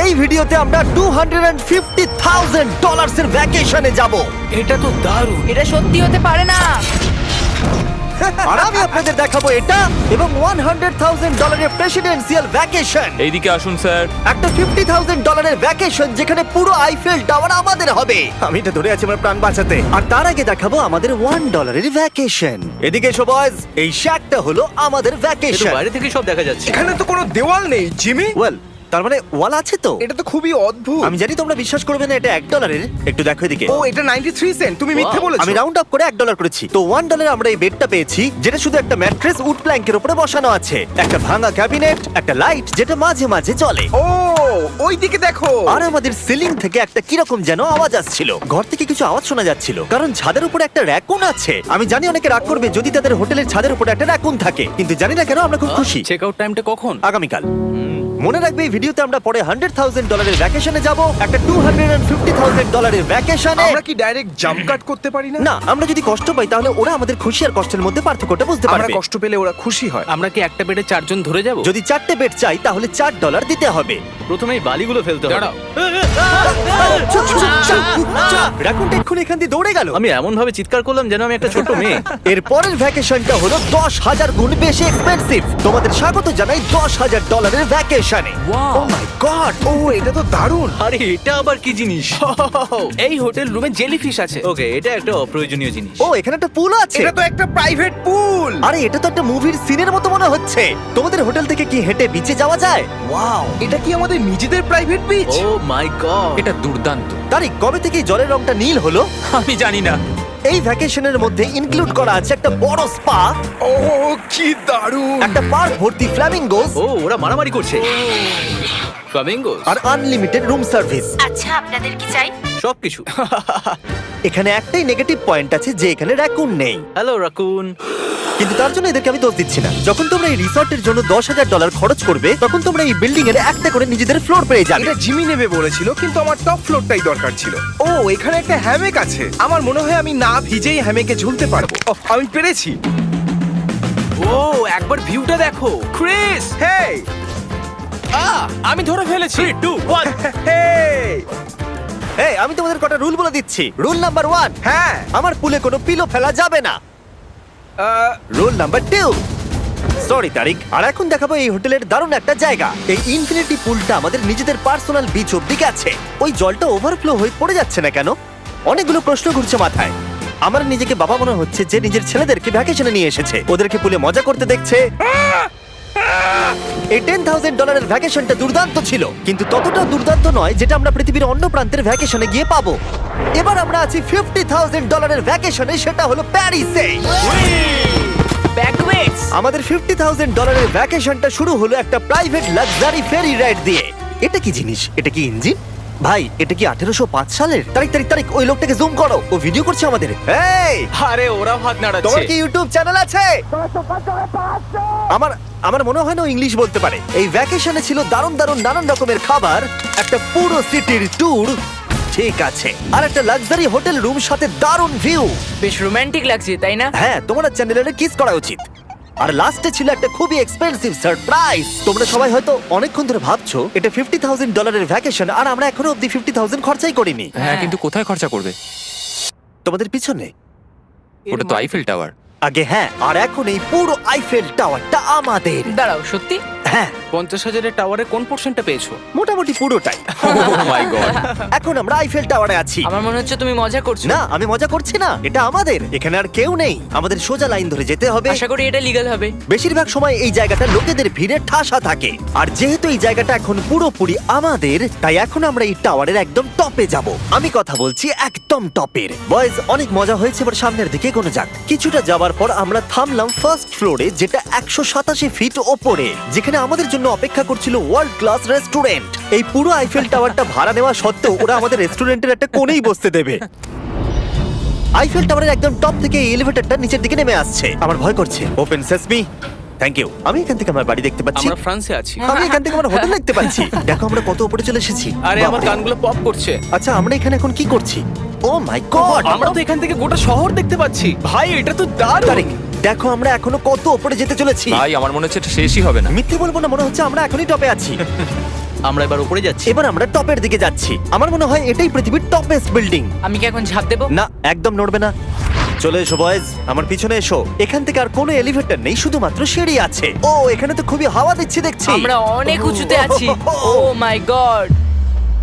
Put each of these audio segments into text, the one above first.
এই ভিডিওতে আমরা $250,000 এর ভ্যাকেশনে যাব। এটা তো দারুণ। এটা সত্যি হতে পারে না। আর আমি আপনাদের দেখাবো এটা এবং $100,000 এর প্রেসিডেন্সিয়াল ভ্যাকেশন। এইদিকে আসুন স্যার। একটা $50,000 এর ভ্যাকেশন যেখানে পুরো আইফেল টাওয়ার আমাদের হবে। আমি এটা ধরে আছি আমার প্রাণ বাঁচাতে। আর তার আগে দেখাবো আমাদের $1 এর ভ্যাকেশন। এদিকে এসো বয়স, এই শ্যাকটা হলো আমাদের এটা ভ্যাকেশন। বাইরে থেকে সব দেখা যাচ্ছে। এখানে তো কোনো দেওয়াল নেই জিমি। ওয়েল, তার মানে ওয়াল আছে তো? এটা তো খুবই অদ্ভুত। আমি জানি তোমরা বিশ্বাস করবে না, এটা $1 একটু দেখো এদিকে। ও এটা 93 সেন্ট, তুমি মিথ্যে বলেছো। আমি রাউন্ড আপ করে $1 করেছি। তো $1 আমরা এই বেডটা পেয়েছি, যেটা শুধু একটা ম্যাট্রেস উড প্ল্যাঙ্কের উপরে বসানো আছে, একটা ভাঙা ক্যাবিনেট, একটা লাইট যেটা মাঝে মাঝে জ্বলে। ও ওই দিকে দেখো। আর আমাদের সিলিং থেকে একটা কিরকম যেন আওয়াজ আসছিল। ঘর থেকে কিছু আওয়াজ শোনা যাচ্ছিল, কারণ ছাদের উপরে একটা র‍্যাকুন আছে। আমি জানি অনেকে রাগ করবে যদি তাদের হোটেলের ছাদের উপরে একটা র‍্যাকুন থাকে, কিন্তু জানি না কেন আমরা খুব খুশি। চেক আউট টাইমটা কখন? আগামীকাল। মনে রাখবে এই ভিডিওতে আমরা পরে $100,000 এর ভ্যাকেশনে যাব, একটা $250,000 এর ভ্যাকেশনে। আমরা কি ডাইরেক্ট জাম্প কাট করতে পারি না? না, আমরা যদি কষ্ট পাই তাহলে ওরা আমাদের খুশি আর কষ্টের মধ্যে পার্থক্যটা বুঝতে আমরা পারবে। কষ্ট পেলে ওরা খুশি হয়। আমরা কি একটা বেডে 4 জন ধরে যাব? যদি 4টে বেড চাই তাহলে $4 দিতে হবে। প্রথমেই বালিগুলো ফেলতে হবে। দাঁড়াও। রাকুনটা এক্ষুনি এখান দিয়ে দৌড়ে গেল। আমি এমন ভাবে চিৎকার করলাম যেন আমি একটা ছোট মেয়ে। এর পরের ভ্যাকেশনটা হলো 10,000 গুণ বেশি এক্সপেন্সিভ। তোমাদের স্বাগত জানাই $10,000 এর ভ্যাকেশনে। ও মাই গড, ও এটা তো দারুণ। আরে এটা আবার কি জিনিস? এই হোটেল রুমে জেলিফিশ আছে। ওকে, এটা একটা অপ্রয়োজনীয় জিনিস। ও এখানে একটা পুল আছে। এটা তো একটা প্রাইভেট পুল। আরে এটা তো একটা মুভির সিনের মতো মনে হচ্ছে। তোমাদের হোটেল থেকে কি হেঁটে বিচে যাওয়া যায়? ওয়াও, এটা কি আমাদের নিজেদের প্রাইভেট বিচ? ও মাই গড, এটা দুর্দান্ত। তারিক, কবে থেকে এই জলের রংটা নীল হলো? আমি জানি না। এই ভ্যাকেশনের মধ্যে ইনক্লুড করা আছে একটা বড় স্পা, ও কি দারুণ। একটা পার্ক ভর্তি ফ্ল্যামিঙ্গোস ও ওরা মারামারি করছে। ফ্লামিঙ্গোস আর আনলিমিটেড রুম সার্ভিস। আচ্ছা, আপনাদের কি চাই? সবকিছু। এখানে একটাই নেগেটিভ পয়েন্ট আছে যে এখানে র‍্যাকুন নেই, হ্যালো রাকুন। কিন্তু তার জন্য এদেরকে আমি দোষ দিচ্ছি না। যখন তোমরা এই রিসর্টের জন্য $10,000 খরচ করবে, তখন তোমরা এই বিল্ডিং এর একটা করে নিজেদের ফ্লোর পেয়ে যাবে। এটা জিমি নেবে বলেছিল, কিন্তু আমার টপ ফ্লোরটাই দরকার ছিল। ও এখানে একটা হ্যামেক আছে। আমার মনে হয় আমি না ভিজেই হ্যামেকে ঝুলতে পারবো। ওহ, আমি পেরেছি। ও একবার ভিউটা দেখো ক্রিস। হেই আমি ধরে ফেলেছি। 3 2 1 হেই। এই, আমি তোমাদের কটা রুল বলে দিচ্ছি। রুল নাম্বার 1, হ্যাঁ আমার পুলে কোনো পিলো ফেলা যাবে না। রুল নাম্বার 2, সরি তারিক। আর এখন দেখাবো এই হোটেলের দারুণ একটা জায়গা। এই ইনফিনিটি পুলটা আমাদের নিজেদের পার্সোনাল বিচ অব্দি আছে। ওই জলটা ওভারফ্লো হয়ে পড়ে যাচ্ছে না কেন? অনেকগুলো প্রশ্ন ঘুরছে মাথায়। আমার নিজেকে বাবা মনে হচ্ছে যে নিজের ছেলেদেরকে ভ্যাকেশনে নিয়ে এসেছে, ওদেরকে পুলে মজা করতে দেখছে। এই $10,000 এর ভ্যাকেশনটা দুর্দান্ত ছিল, কিন্তু ততটা দুর্দান্ত নয় যেটা আমরা পৃথিবীর অন্য প্রান্তের ভ্যাকেশনে গিয়ে পাবো। এবার আমরা আছি $50,000 এর ভ্যাকেশনে, সেটা হলো প্যারিসে। ব্যাকওয়েটস। আমাদের $50,000 এর ভ্যাকেশনটা শুরু হলো একটা প্রাইভেট লাক্সারি ফেরি রাইড দিয়ে। এটা কি জিনিস? এটা কি ইঞ্জিন? ভাই, এটা কি 1805 সালের? তারিক তারিক তারিক, ওই লোকটাকে জুম করো, ও ভিডিও করছে আমাদের। এই, আরে ওরা হাত তোমার নাড়াচ্ছে। কি ইউটিউব চ্যানেল আছে? আমার মনে হয় না ও ইংলিশ বলতে পারে। এই ভ্যাকেশনে ছিল দারুণ দারুণ নানান রকমের খাবার, একটা পুরো সিটির ট্যুর, ঠিক আছে, আর একটা লাক্সারি হোটেল রুম সাথে দারুণ ভিউ। বেশ রোমান্টিক লাগছে, তাই না? হ্যাঁ, তোমার চ্যানেলের কিস করা উচিত। আর লাস্টে ছিল একটা খুবই এক্সপেন্সিভ সারপ্রাইজ। তোমরা সবাই হয়তো অনেকক্ষণ ধরে ভাবছো এটা $50,000 এর ভ্যাকেশন, আর আমরা এখনো অব্দি 50,000 খরচাই করিনি। হ্যাঁ, কিন্তু কোথায় খরচা করবে? তোমাদের পিছনে ওটা তো আইফেল টাওয়ার। আগে, হ্যাঁ, আর এখন এই পুরো আইফেল টাওয়ারটা আমাদের। দাঁড়াও, সত্যি? হ্যাঁ, 50,000 টাওয়ারের কোন পোরশনটা পেয়েছো? মোটামুটি পুরোটাই। ও মাই গড। এখন আমরা আইফেল টাওয়ারে আছি। আমার মনে হচ্ছে তুমি মজা করছো। না, আমি মজা করছি না, এটা আমাদের। এখানে আর কেউ নেই, আমাদের সোজা লাইন ধরে যেতে হবে। আশা করি এটা লিগ্যাল হবে। বেশিরভাগ সময় এই জায়গাটা লোকেদের ভিড়ে ঠাসা থাকে, আর যেহেতু এই জায়গাটা এখন পুরোপুরি আমাদের, তাই এখন আমরা এই টাওয়ারের একদম টপে যাব। আমি কথা বলছি একদম টপের। বয়েজ, অনেক মজা হয়েছে, এবার সামনের দিকে কোনো যাক। কিছুটা যাওয়ার পর আমরা থামলাম ফার্স্ট ফ্লোরে, যেটা 187 ফিট ওপরে, যেখানে আমাদের জন্য অপেক্ষা করছিল ওয়ার্ল্ড ক্লাস রেস্টুরেন্ট। এই পুরো আইফেল টাওয়ারটা ভাড়া নেওয়া সত্ত্বেও ওরা আমাদের রেস্টুরেন্টের একটা কোণেই বসতে দেবে। আইফেল টাওয়ারের একদম টপ থেকে এই এলিভেটরটা নিচের দিকে নেমে আসছে। আমার ভয় করছে। Open sesame. Thank you. আমি এখান থেকে আমার বাড়ি দেখতে পাচ্ছি। আমরা ফ্রান্সে আছি। আমি এখান থেকে আমার হোটেল দেখতে পাচ্ছি। দেখো আমরা কত উপরে চলে এসেছি। আরে আমার বাপরে। কানগুলো পপ করছে। আচ্ছা, আমরা এখানে এখন কি করছি? ও মাই গড, আমরা তো এখান থেকে গোটা শহর দেখতে পাচ্ছি। ভাই এটা তো দারুণ। তারিক, দেখো আমরা এখনো কত উপরে যেতে চলেছি। ভাই আমার মনে হচ্ছে এটা শেষই হবে না। মিথ্যে বলবো না, মনে হচ্ছে আমরা এখনই টপে আছি। আমরা এবার উপরে যাচ্ছি। এবার আমরা টপের দিকে যাচ্ছি। আমার মনে হয় এটাই পৃথিবীর টপেস্ট বিল্ডিং। আমি কি এখন ঝাঁপ দেবো? না, একদম নড়বে না। চলে এসো বয়েজ, আমার পিছনে এসো। এখান থেকে আর কোনো এলিভেটর নেই, শুধুমাত্র সিঁড়ি আছে। ও, এখানে তো খুবই হাওয়া দিচ্ছে দেখছি। আমরা অনেক উঁচুতে আছি। ও মাই গড!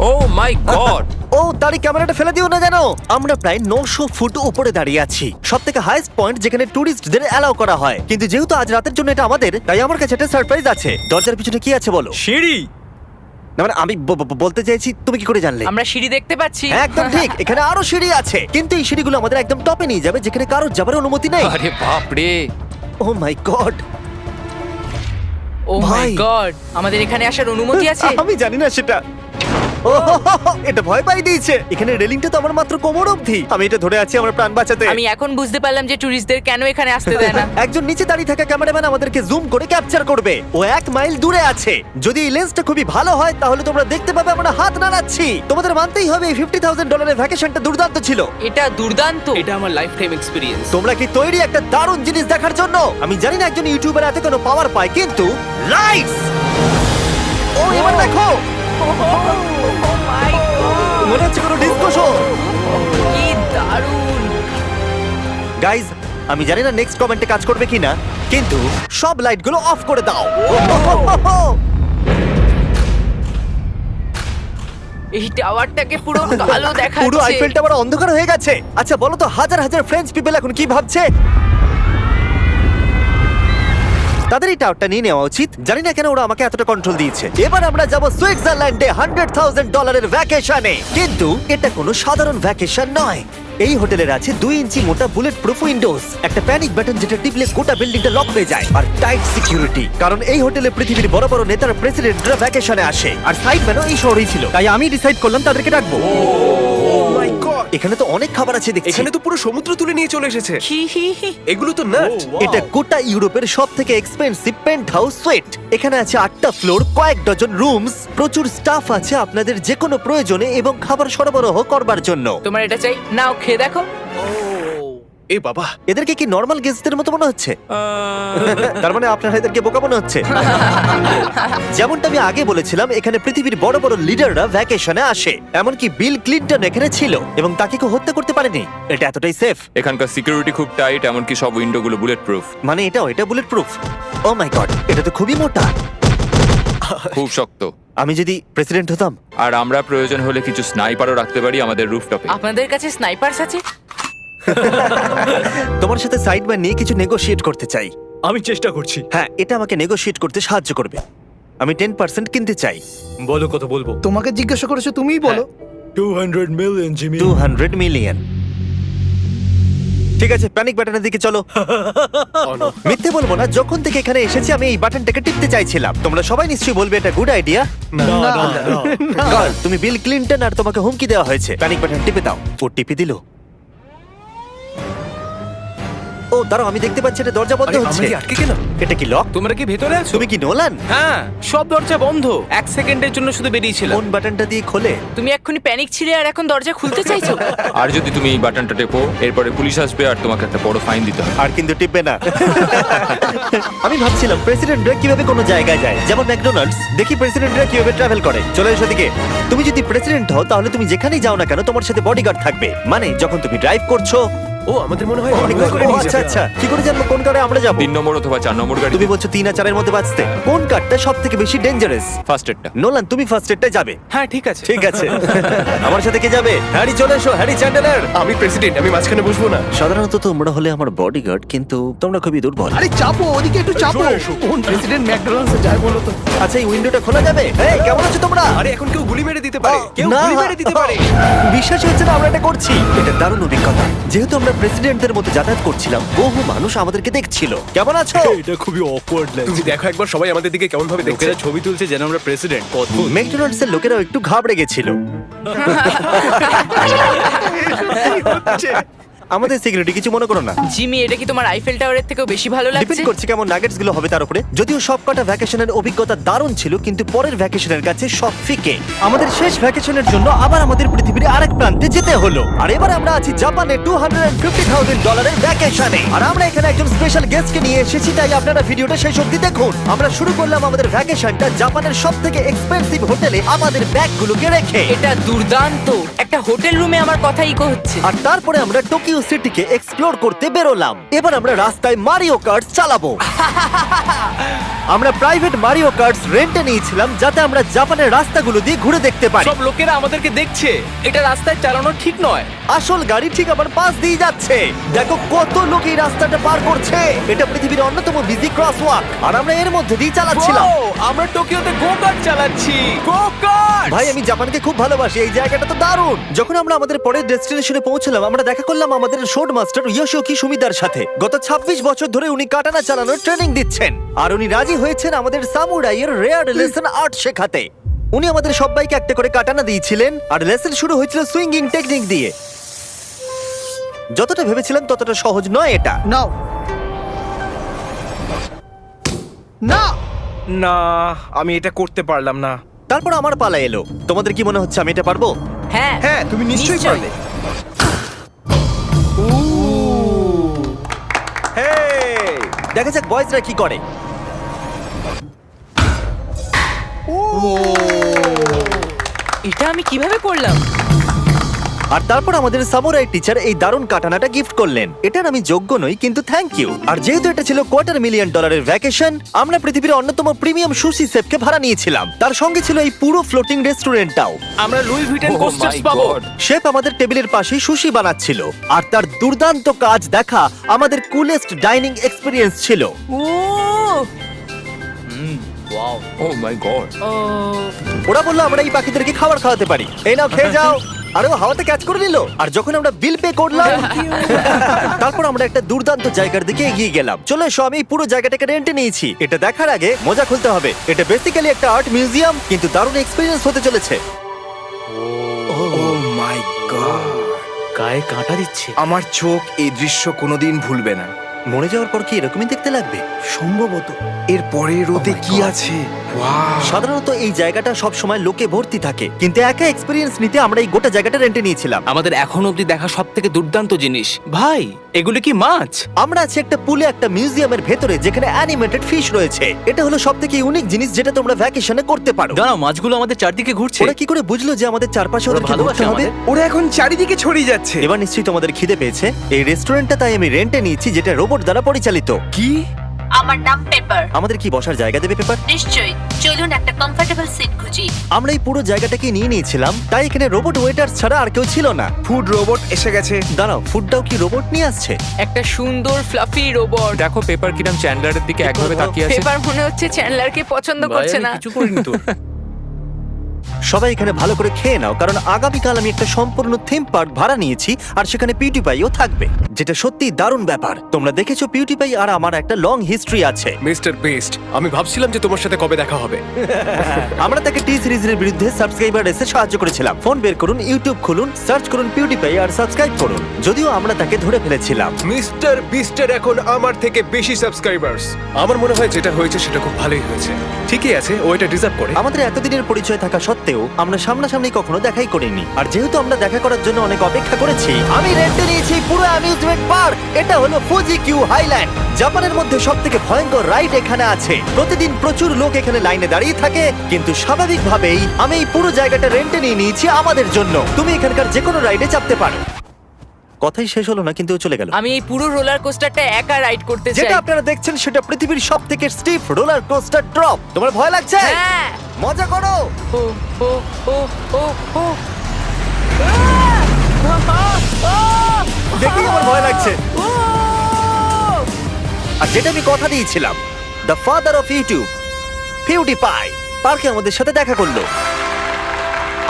ও মাই গড! ও, তারই ক্যামেরাটা ফেলে দিও না জানো। আমরা প্রায় 900 ফুট উপরে দাঁড়িয়ে আছি, সব থেকে হাইস্ট পয়েন্ট যেখানে টুরিস্টদের অ্যালাউ করা হয়। কিন্তু যেহেতু আজ রাতের জন্য এটা আমাদের, তাই আমার কাছে একটা সারপ্রাইজ আছে। দরজার পিছনে কি আছে বলো? সিঁড়ি। না মানে আমি বলতে চাইছি, তুমি কি করে জানলে? আমরা সিঁড়ি দেখতে পাচ্ছি। হ্যাঁ, একদম ঠিক, এখানে আরো সিঁড়ি আছে। কিন্তু এই সিঁড়িগুলো আমাদের একদম টপে নিয়ে যাবে, যেখানে কারোর যাবার অনুমতি নেই। আরে বাপ রে! ও মাই গড! ও মাই ভাই। গড! আমাদের এখানে আসার অনুমতি আছে? আমি জানি না সেটা। ও, এটা ভয় পাই দিয়েছে। এখানে রেলিংটা তো আমার মাত্র কোমর অবধি। আমি এটা ধরে আছি আমার প্রাণ বাঁচাতে। আমি এখন বুঝতে পারলাম যে টুরিস্টদের কেন এখানে আসতে দেয় না। একজন নিচে দাঁড়িয়ে থাকা ক্যামেরাম্যান আমাদেরকে জুম করে ক্যাপচার করবে। ও 1 মাইল দূরে আছে। যদি এই লেন্সটা খুবই ভালো হয় তাহলে তোমরা দেখতে পাবে আমরা হাত নাড়াচ্ছি। তোমাদের মানতেই হবে এই $50,000 ভ্যাকেশনটা দুর্দান্ত ছিল। এটা দুর্দান্ত। এটা আমার লাইফ টাইম এক্সপিরিয়েন্স। তোমরা কি তৈরি একটা দারুণ জিনিস দেখার জন্য? আমি জানি না একজন ইউটিউবার এত কোনো পাওয়ার পায়, কিন্তু লাইটস! ও, এবার দেখো, ও মাই গড! মনে হচ্ছে কোনো ডিসকো শো। কি দারুণ! গাইজ, আমি জানি না নেক্সট কমেন্টে কাজ করবে কিনা, কিন্তু সব লাইটগুলো অফ করে দাও। এই টাওয়ারটাকে পুরো কালো দেখাচ্ছে। পুরো আইফেল টাওয়ার অন্ধকার হয়ে গেছে। আচ্ছা বলো তো, হাজার হাজার ফ্রেঞ্চ পিপল এখন কি ভাবছে? তাদের এই টাওয়ারটা নিয়ে নেওয়া উচিত। জানি না কেন ওরা আমাকে এতটা কন্ট্রোল দিয়েছে। এবার আমরা যাব সুইজারল্যান্ডে $100,000 ভ্যাকেশনে। কিন্তু এটা কোনো সাধারণ ভ্যাকেশন নয়। এই হোটেলের আছে 2 ইঞ্চি মোটা বুলেট প্রুফ উইন্ডোজ, একটা প্যানিক বাটন যেটা টিপলে গোটা বিল্ডিংটা লক হয়ে যায়, আর টাইট সিকিউরিটি। কারণ এই হোটেলে পৃথিবীর বড় বড় নেতারা, প্রেসিডেন্টরা ভ্যাকেশনে আসে। আর সাইডম্যানও এই শহরেই ছিল, তাই আমি ডিসাইড করলাম তাদেরকে ডাকবো। ও মাই গড! এখানে তো অনেক খাবার আছে দেখছি। এখানে তো পুরো সমুদ্র তুলে নিয়ে চলে এসেছে। হি হি হি। এগুলো তো নাট। এটা গোটা ইউরোপের সব থেকে এক্সপেন্সিভ পেন্ট হাউস সুইট। এখানে আছে 8টা ফ্লোর, কয়েক ডজন রুমস, প্রচুর স্টাফ আছে আপনাদের যে কোনো প্রয়োজনে এবং খাবার সরবরাহ করবার জন্য। তোমার এটা চাই? নাও খেয়ে দেখো। এ বাবা! এদেরকে কি নর্মাল গেস্টদের মতো মনে হচ্ছে? তার মানে আপনারা এদেরকে বোকা মনে হচ্ছে। যেমনটা আমি আগে বলেছিলাম, এখানে পৃথিবীর বড় বড় লিডাররা ভ্যাকেশনে আসে। এমনকি বিল ক্লিনটন এখানে ছিল এবং তাকে কেউ হত্যা করতে পারেনি। এটা এতটাই সেফ। এখানকার সিকিউরিটি খুব টাইট, এমনকি সব উইন্ডোগুলো বুলেট প্রুফ। মানে এটা বুলেট প্রুফ? ও মাই গড, এটা তো খুবই মোটা। খুব শক্ত। আমি যদি প্রেসিডেন্ট হতাম। আর আমরা প্রয়োজন হলে কিছু স্নাইপারও রাখতে পারি আমাদের রুফটপে। আপনাদের কাছে স্নাইপারস আছে? তোমার সাথে সাইডম্যান নিয়ে কিছু নেগোশিয়েট করতে চাই। আমি চেষ্টা করছি। হ্যাঁ, এটা আমাকে নেগোশিয়েট করতে সাহায্য করবে। আমি 10% কিনতে চাই। বলো কত বলবো? তোমাকে জিজ্ঞাসা করেছো, তুমিই বলো। 200 মিলিয়ন জিমি। 200 মিলিয়ন। ঠিক আছে, প্যানিক বাটনের দিকে চলো। মিথ্যে বলবো না, যখন থেকে এখানে এসেছি আমি এই বাটনটাকে টিপতে চাইছিলাম। তোমরা সবাই নিশ্চয়ই বলবে এটা গুড আইডিয়া। কারণ তুমি বিল ক্লিনটন আর তোমাকে হুমকি দেওয়া হয়েছে। প্যানিক বাটন টিপে দাও। ও টিপে দিল। ও দাঁড়াও, আমি দেখতে পাচ্ছি এটা দরজা বন্ধ আরে, আমরা হচ্ছে। কি আটকে গেলাম? এটা কি লক? তোমরা কি ভেতরে আছো? তুমি কি নোলান? হ্যাঁ, সব দরজা বন্ধ। 1 সেকেন্ডের জন্য শুধু বেরিয়েছিলাম। কোন বাটনটা দিয়ে খোলে? তুমি এক্ষুনি প্যানিক ছিলে আর এখন দরজা খুলতে চাইছো? আর যদি তুমি এই বাটনটা টেপো, এরপরে পুলিশ আসবে আর তোমাকে একটা বড় ফাইন দিতে হবে। আর কিন্তু টিপবে না। আমি ভাবছিলাম প্রেসিডেন্টরা কিভাবে কোনো জায়গায় যায়, যেমন ম্যাকডোনাল্ডস। দেখি প্রেসিডেন্টরা কিভাবে ট্রাভেল করে। চলে এসো দিকে। তুমি যদি প্রেসিডেন্ট হও তাহলে তুমি যেখানেই যাও না কেন তোমার সাথে বডিগার্ড থাকবে। মানে যখন তুমি ড্রাইভ করছো। ও, আমাদের মনে হয় অনেক করে ও, নিয়ে আচ্ছা যাবে। আচ্ছা, কি করে জানবো কোন কারে আমরা যাবো? 3 নম্বর অথবা 4 নম্বর গাড়ি। তুমি বলছো 3 আর 4 এর মধ্যে বাঁচতে। কোন কারটা সব থেকে বেশি ডেঞ্জারাস? ফার্স্ট এডটা। নোলান, তুমি ফার্স্ট এডটা যাবে। হ্যাঁ, ঠিক আছে। ঠিক আছে। আমার সাথে কে যাবে? হ্যারি, চলে এসো। Harry Chandler. আমি প্রেসিডেন্ট, আমি মাঝখানে বসবো না। সাধারণত তোমরা হলে আমার বডিগার্ড, কিন্তু তোমরা খুবই দুর্বল। আরে চাপো, ওদিকে একটু চাপো। কোন প্রেসিডেন্ট ম্যাকডোনাল্ডসে যায় বলো তো? আচ্ছা, এই উইন্ডোটা খোলা যাবে? এই, কেমন আছো তোমরা? আরে, এখন কেউ গুলি মেরে দিতে পারে। কেউ না। গুলি মেরে দিতে পারে। বিশ্বাস হচ্ছে না আমরা এটা করছি। এটা দারুণ অভিজ্ঞতা। যেহেতু আমরা প্রেসিডেন্টদের মতো যাতায়াত করছিলাম, বহু মানুষ আমাদেরকে দেখছিল। কেমন আছো? এটা খুবই অকওয়ার্ড তুমি লাগছে। দেখো একবার সবাই আমাদের দিকে কেমন ভাবে দেখছে। লোকেরা ছবি তুলছে যেন আমরা প্রেসিডেন্ট। অদ্ভুত। ম্যাকডোনাল্ডস এর লোকেরাও একটু ঘাবড়ে গেছিল। আমাদের সিকিউরিটি কিছু মনে করো না। জিমি, এটা কি তোমার আইফেল টাওয়ারের থেকেও বেশি ভালো ডিপেন্ড লাগছে? করছে কেমন নাগেটস গুলো হবে তার উপরে। যদিও সবকটা ভ্যাকেশনের অভিজ্ঞতা দারুণ ছিল, কিন্তু পরের ভ্যাকেশনের কাছে সব ফিকে। আমাদের শেষ ভ্যাকেশনের জন্য আবার আমাদের পৃথিবীর আরেক প্রান্তে যেতে হলো। আর এবার আমরা আছি জাপানে $250,000 ভ্যাকেশনে। আর আমরা এখানে একজন স্পেশাল গেস্টকে নিয়ে এসেছি, তাই আপনারা ভিডিওটা শেষ অবধি দেখুন। আমরা শুরু করলাম আমাদের ভ্যাকেশনটা জাপানের সবথেকে এক্সপেন্সিভ হোটেলে আমাদের ব্যাগগুলোকে রেখে। এটা দুর্দান্ত। একটা হোটেল রুমে আমার কথা ইকো হচ্ছে। আর তারপরে আমরা টোকিও সিটিকে এক্সপ্লোর করতে বেরোলাম। এবার আমরা রাস্তায় মারিও কার্টস চালাবো। আমরা প্রাইভেট মারিও কার্টস রেন্টে নিয়েছিলাম, যাতে আমরা জাপানের রাস্তাগুলো দিয়ে ঘুরে দেখতে পারি। সব লোকেরা আমাদেরকে দেখছে, এটা রাস্তায় চালানো ঠিক নয়। আসল গাড়ি ঠিক আমার পাশ দিয়ে যাচ্ছে। দেখো কত লোক এই রাস্তাটা পার করছে। এটা পৃথিবীর অন্যতম বিজি ক্রসওয়াক, আর আমরা এর মধ্যে দিয়ে চালাচ্ছিলাম। Wow, আমরা টোকিওতে গো কার্ট চালাচ্ছি। গো কার্ট! ভাই, আমি জাপানকে খুব ভালোবাসি। এই জায়গাটা তো দারুণ। যখন আমরা আমাদের পরের ডেস্টিনেশনে পৌঁছলাম, আমরা দেখা করলাম আমাদের শোড মাস্টার ইয়োশিওকি সুমিদার সাথে। গত 26 বছর ধরে উনি কাটানা চালানোর ট্রেনিং দিচ্ছেন, আর উনি রাজি হয়েছেন আমাদের সামুরাইয়ের রেয়ার লেসন আর্ট শেখাতে। উনি আমাদের সবাইকে একটা করে কাটানা দিয়েছিলেন, আর লেসন শুরু হয়েছিল সুইঙ্গিং টেকনিক দিয়ে। যতটা ভেবেছিলাম ততটা সহজ নয় এটা। নাও না না, আমি এটা করতে পারলাম না। তারপর আমার পালা এলো। তোমাদের কি মনে হচ্ছে আমি এটা পারবো? হ্যাঁ হ্যাঁ, তুমি নিশ্চয়ই পারবে। হেই, দেখা যাক বয়েজরা কি করে। এটা আমি কিভাবে করলাম? আর তারপর আমাদের সামুরাই টিচার এই দারুণ কাটানাটা গিফট করলেন। এটার আমি যোগ্য নই, কিন্তু থ্যাংক ইউ। আর যেহেতু এটা ছিল $250,000 ভ্যাকেশন, আমরা পৃথিবীর অন্যতম প্রিমিয়াম সুশি শেফকে ভাড়া নিয়েছিলাম। তার সঙ্গে ছিল এই পুরো ফ্লোটিং রেস্টুরেন্টটাও। আমরা লুই ভিটেন Oh কোস্টার্স my পাবো। God! শেফ আমাদের টেবিলের পাশেই সুশি বানাচ্ছিল, আর তার দুর্দান্ত কাজ দেখা আমাদের কুলেস্ট ডাইনিং এক্সপিরিয়েন্স ছিল। ও ও মাই গড! ও ওরা বললো আমরা এই পাখিদেরকে খাবার খাওয়াতে পারি। এই নাও, খেয়ে যাও। আরে ও হাওয়াতে ক্যাচ করে নিল। আর যখন আমরা বিল পে করলাম, তারপর আমরা একটা দুর্দান্ত জায়গার দিকে এগিয়ে গেলাম। চলো এসো, আমি এই পুরো জায়গাটাকে রেন্টে নিয়েছি। এটা দেখার আগে মজা খুলতে হবে। এটা বেসিক্যালি একটা আর্ট মিউজিয়াম, কিন্তু দারুণ এক্সপেরিয়েন্স হতে চলেছে। ও মাই গড, গায়ে কাঁটা দিচ্ছে। আমার চোখ এই দৃশ্য কোনোদিন ভুলবে না। মরে যাওয়ার পর কি এরকমই দেখতে লাগবে? সম্ভবত। এর পরে রোদে কি আছে? ওয়াও! সাধারণত এই জায়গাটা সব সময় লোকে ভর্তি থাকে, কিন্তু একা এক্সপেরিয়েন্স নিতে আমরা এই গোটা জায়গাটা রেন্টে নিয়েছিলাম। আমাদের এখন অবধি দেখা সব থেকে দুর্দান্ত জিনিস। ভাই, এগুলো কি মাছ? আমরা আছি একটা পুলে, একটা মিউজিয়ামের ভেতরে, যেখানে অ্যানিমেটেড ফিশ রয়েছে। এটা হলো সবথেকে ইউনিক জিনিস যেটা তোমরা ভ্যাকেশনে করতে পারো। দাঁড়াও, মাছগুলো আমাদের চারদিকে ঘুরছে। ওরা কি করে বুঝলো যে আমাদের চারপাশে ওদেরকে ভালোবাসে ঘুরতে হবে? আমাদের। ওরা এখন চারিদিকে ছড়িয়ে যাচ্ছে। এবার নিশ্চয়ই তোমাদের খিদে পেয়েছে। এই রেস্টুরেন্টটা তাই আমি রেন্টে নিয়েছি, যেটা রোবট দ্বারা পরিচালিত। কি? আমার নাম পেপার। আমাদের কি বসার জায়গা দেবে পেপার? নিশ্চয়ই, চলুন একটা কমফোর্টেবল সিট খুঁজি। আমরা এই পুরো জায়গাটাকে নিয়ে নিয়েছিলাম, তাই এখানে রোবট ওয়েটার ছাড়া আর কেউ ছিল না। ফুড রোবট এসে গেছে। দাঁড়াও, ফুডটাও কি রোবট নিয়ে আসছে? একটা সুন্দর ফ্লাফি রোবট। দেখো পেপার কিরাম চ্যান্ডলারের দিকে একভাবে তাকিয়ে আছে। পেপার মনে হচ্ছে চ্যান্ডলারকে পছন্দ ভাই, করছে আমি না। কিছু করিনি তো। সবাই এখানে ভালো করে খেয়ে নাও, কারণ আগামীকাল আমি একটা সম্পূর্ণ থিম পার্ক ভাড়া নিয়েছি, আর সেখানে পিউটিপাইও থাকবে, যেটা সত্যি দারুণ ব্যাপার। তোমরা দেখেছো পিউটিপাই আর আমার একটা লং হিস্ট্রি আছে। মিস্টার বেস্ট, আমি ভাবছিলাম যে তোমার সাথে কবে দেখা হবে। আমরা তাকে টি সিরিজের বিরুদ্ধে সাবস্ক্রাইবার রেসে সাহায্য করেছিলাম। ফোন বের করুন, ইউটিউব খুলুন, সার্চ করুন পিউটিপাই আর সাবস্ক্রাইব করুন। যদিও আমরা তাকে ধরে ফেলেছিলাম। মিস্টার বিস্টের এখন আমার থেকে বেশি সাবস্ক্রাইবার্স। আমার মনে হয় যেটা হয়েছে সেটা খুব ভালোই হয়েছে। ঠিকই আছে, ও এটা ডিজার্ভ করে। আমাদের এতদিনের পরিচয় থাকা সত্ত্বেও আমরা সামনাসামনি কখনো দেখাই করিনি, আর যেহেতু আমরা দেখা করার জন্য অনেক অপেক্ষা করেছি, আমি রেন্টে নিয়েছি পুরো অ্যামিউজমেন্ট পার্ক। এটা হলো ফুজি কিউ হাইল্যান্ড। জাপানের মধ্যে সবথেকে ভয়ঙ্কর রাইড এখানে আছে। প্রতিদিন প্রচুর লোক এখানে লাইনে দাঁড়িয়ে থাকে, কিন্তু স্বাভাবিকভাবেই আমি এই পুরো জায়গাটা রেন্টে নিয়ে নিয়েছি আমাদের জন্য। তুমি এখানকার যে কোনো রাইডে চাপতে পারো। কথাই শেষ হলো না, কিন্তু ও চলে গেল। আমি এই পুরো রোলার কোস্টারটা একা রাইড করতে চাই। যেটা আপনারা দেখছেন সেটা পৃথিবীর সবথেকে স্টিফ রোলার কোস্টার ড্রপ। তোমার ভয় লাগছে? হ্যাঁ। মজা করো। ও ও ও ও ও দেখেই আমার ভয় লাগছে। আর যেটা আমি কথা দিয়েছিলাম, দ্য ফাদার অফ ইউটিউব পিউটিপাই পার্কে আমাদের সাথে দেখা করলো।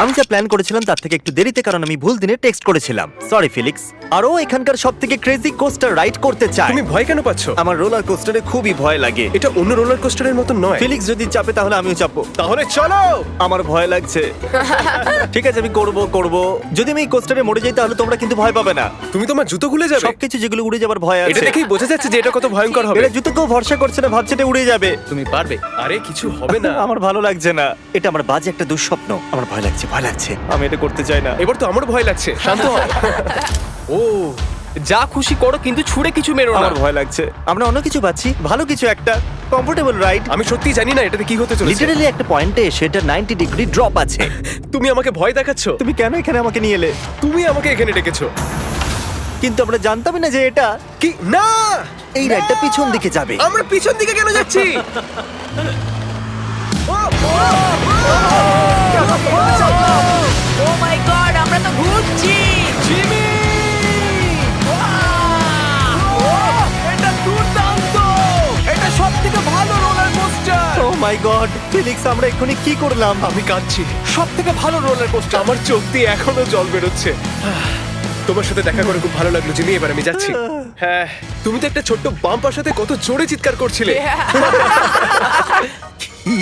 আমি যা প্ল্যান করেছিলাম তার থেকে একটু দেরিতে, কারণ আমি ভুল দিনে টেক্সট করেছিলাম। সরি ফিলিক্স। আরও এখানকার সব থেকে ক্রেজি কোস্টার রাইড করতে চায়। তুমি ভয় কেন পাচ্ছ? আমার রোলার কোস্টারে খুবই ভয় লাগে। এটা অন্য রোলার কোস্টারের মতো নয়। ফিলিক্স যদি চাপে তাহলে আমিও চাপবো। তাহলে চলো। আমার ভয় লাগছে। ঠিক আছে, আমি করব। যদি আমি এই কোস্টারে মরে যাই তাহলে তোমরা কিন্তু ভয় পাবে না। তুমি তোমার জুতো খুলে যাবে। সবকিছু যেগুলো উড়ে যাবার ভয় এটা আছে। দেখেই বোঝা যাচ্ছে যে এটা কত ভয়ঙ্কর হবে। এরা জুতোকেও ভরসা করছে না, ভাবছে এটা উড়ে যাবে। তুমি পারবে। আরে কিছু হবে না। আমার ভালো লাগছে না। এটা আমার বাজে একটা দুঃস্বপ্ন। আমার ভয় লাগছে। আমি এটা করতে চাই না। এবার তো আমার ভয় লাগছে। শান্ত হও। ও যা খুশি করো কিন্তু ছুড়ে কিছু মেরো না। আমার ভয় লাগছে। আমরা অন্য কিছু পাচ্ছি, ভালো কিছু একটা কমফোর্টেবল রাইড। আমি সত্যি জানি না এটাতে কি হতে চলেছে। লিটারালি একটা পয়েন্টে সেটা 90 ডিগ্রি ড্রপ আছে। তুমি আমাকে ভয় দেখাচ্ছ। তুমি কেন এখানে আমাকে নিয়ে এলে? তুমি আমাকে এখানে ডেকেছো। কিন্তু আমরা জানতামই না যে এটা কি না, এই রাইডটা পিছন দিকে যাবে। আমরা পিছন দিকে কেন যাচ্ছি? ও মাই গড, আমরা তো ঘুরছি। জিমি! এটা দুর্দান্ত। এটা সবথেকে ভালো রোলার কোস্টার। ও মাই গড, ফিলিক্স আমরা এক্ষুনি কি করলাম? আমি কাঁদছি। সবথেকে ভালো রোলার কোস্টার। আমার চোখ দিয়ে এখনো জল বেরোচ্ছে। তোমার সাথে দেখা করে খুব ভালো লাগলো জিমি। এবার আমি যাচ্ছি। হ্যাঁ, তুমি তো একটা ছোট্ট বাম্পার সাথে কত জোরে চিৎকার করছিলে। কি?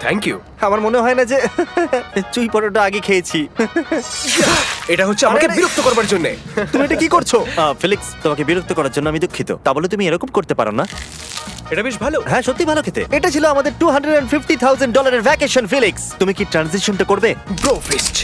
Thank you. আমার মনে হয় না যে চুই পরোটা আগে খেয়েছি। এটা হচ্ছে আমাকে আরে, বিরক্ত করবার জন্য। তুমি এটা কি করছো? ফিলিক্স, তোমাকে বিরক্ত করার জন্য আমি দুঃখিত। তা বলে তুমি এরকম করতে পারো না। এটা বেশ ভালো। হ্যাঁ, সত্যি ভালো খেতে। এটা ছিল আমাদের $250,000 ভ্যাকেশন। ফিলিক্স, তুমি কি ট্রানজিশনটা করবে? Bro feast.